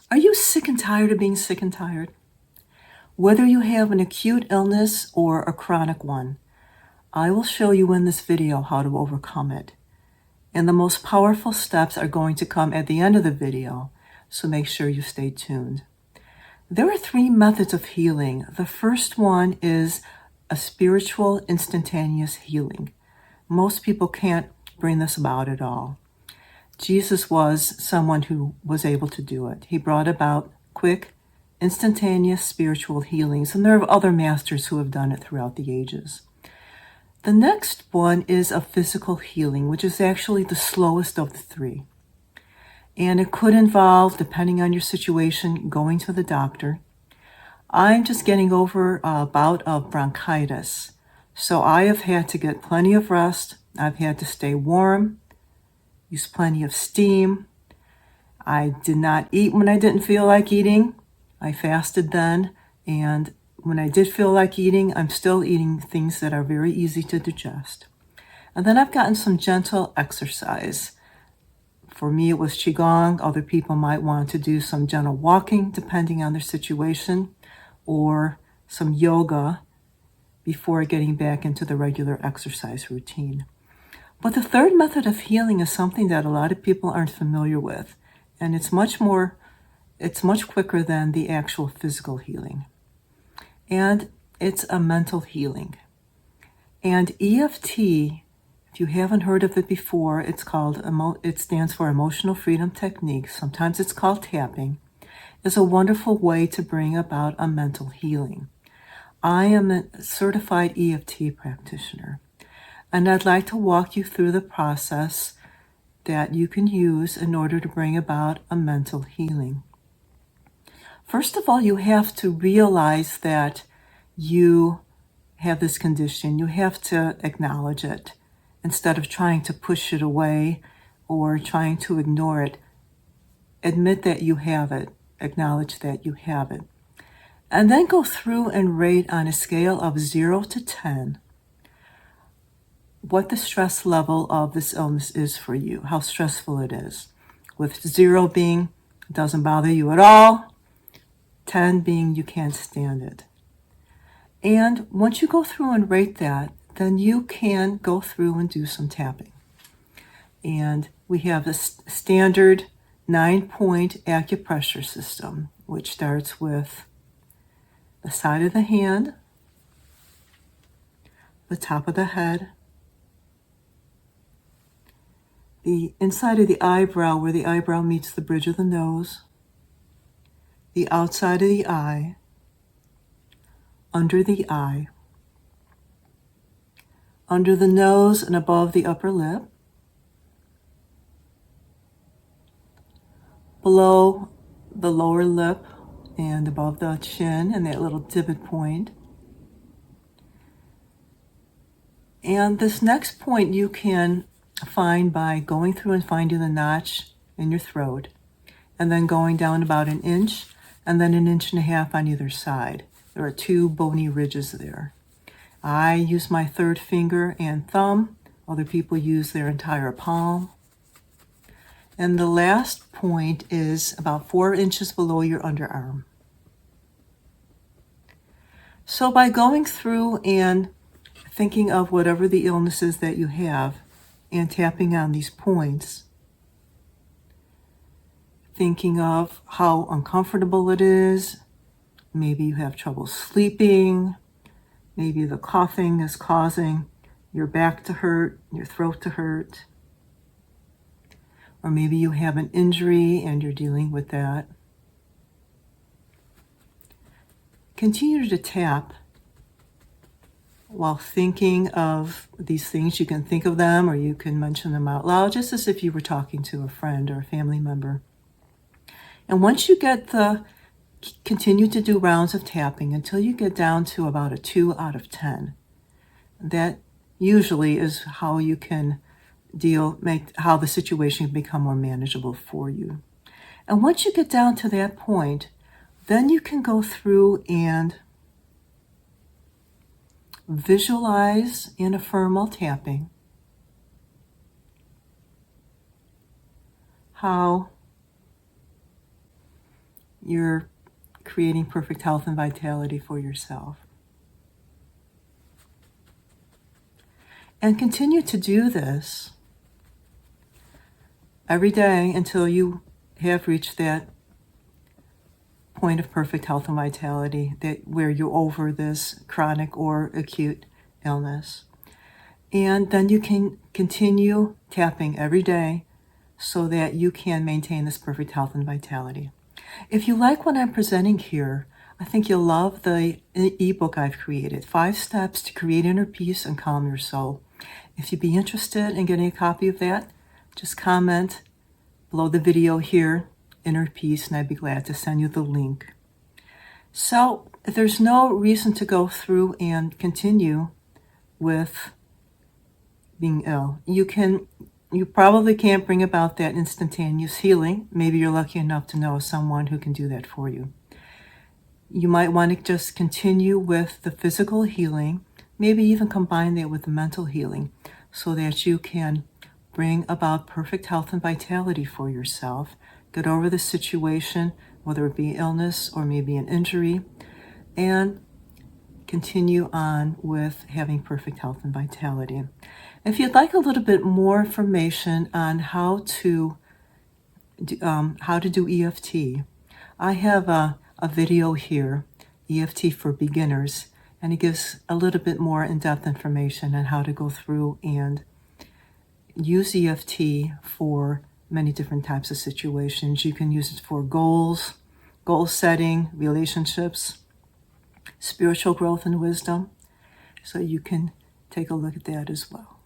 Are you sick and tired of being sick and tired? Whether you have an acute illness or a chronic one, I will show you in this video how to overcome it. And the most powerful steps are going to come at the end of the video, so make sure you stay tuned. There are 3 methods of healing. The first one is a spiritual instantaneous healing. Most people can't bring this about at all. Jesus was someone who was able to do it. He brought about quick, instantaneous spiritual healings, and there are other masters who have done it throughout the ages. The next one is a physical healing, which is actually the slowest of the 3. And it could involve, depending on your situation, going to the doctor. I'm just getting over a bout of bronchitis, so I have had to get plenty of rest. I've had to stay warm, use plenty of steam. I did not eat when I didn't feel like eating. I fasted then, and when I did feel like eating, I'm still eating things that are very easy to digest. And then I've gotten some gentle exercise. For me, it was Qigong. Other people might want to do some gentle walking, depending on their situation, or some yoga before getting back into the regular exercise routine. But the third method of healing is something that a lot of people aren't familiar with, and it's much quicker than the actual physical healing. And it's a mental healing. And EFT, if you haven't heard of it before, it stands for Emotional Freedom Technique. Sometimes it's called tapping. Is a wonderful way to bring about a mental healing. I am a certified EFT practitioner, and I'd like to walk you through the process that you can use in order to bring about a mental healing. First of all, you have to realize that you have this condition. You have to acknowledge it instead of trying to push it away or trying to ignore it. Admit that you have it. Acknowledge that you have it. And then go through and rate on a scale of 0 to 10 what the stress level of this illness is for you, how stressful it is. With 0 being it doesn't bother you at all, 10 being you can't stand it. And once you go through and rate that, then you can go through and do some tapping. And we have a standard 9-point acupressure system, which starts with the side of the hand, the top of the head, the inside of the eyebrow where the eyebrow meets the bridge of the nose, the outside of the eye, under the eye, under the nose and above the upper lip, below the lower lip and above the chin and that little divot point. And this next point you can find by going through and finding the notch in your throat, and then going down about 1 inch, and then 1.5 inches on either side. There are 2 bony ridges there. I use my 3rd finger and thumb. Other people use their entire palm. And the last point is about 4 inches below your underarm. So by going through and thinking of whatever the illness is that you have and tapping on these points, thinking of how uncomfortable it is, maybe you have trouble sleeping, maybe the coughing is causing your back to hurt, your throat to hurt, or maybe you have an injury and you're dealing with that. Continue to tap while thinking of these things. You can think of them or you can mention them out loud, just as if you were talking to a friend or a family member. And once you continue to do rounds of tapping until you get down to about a 2 out of 10. That usually is how you can how the situation can become more manageable for you. And once you get down to that point, then you can go through and visualize and affirm while tapping how you're creating perfect health and vitality for yourself. And continue to do this every day until you have reached that point of perfect health and vitality, that where you're over this chronic or acute illness. And then you can continue tapping every day so that you can maintain this perfect health and vitality. If you like what I'm presenting here, I think you'll love the ebook I've created, 5 Steps to Create Inner Peace and Calm Your Soul. If you'd be interested in getting a copy of that, just comment below the video here, Inner Peace, and I'd be glad to send you the link. So there's no reason to go through and continue with being ill. You probably can't bring about that instantaneous healing. Maybe you're lucky enough to know someone who can do that for you. You might want to just continue with the physical healing, maybe even combine that with the mental healing so that you can bring about perfect health and vitality for yourself. Get over the situation, whether it be illness or maybe an injury, and continue on with having perfect health and vitality. If you'd like a little bit more information on how to do EFT, I have a video here, EFT for beginners, and it gives a little bit more in-depth information on how to go through and use EFT for many different types of situations. You can use it for goals, goal setting, relationships, spiritual growth and wisdom. So you can take a look at that as well.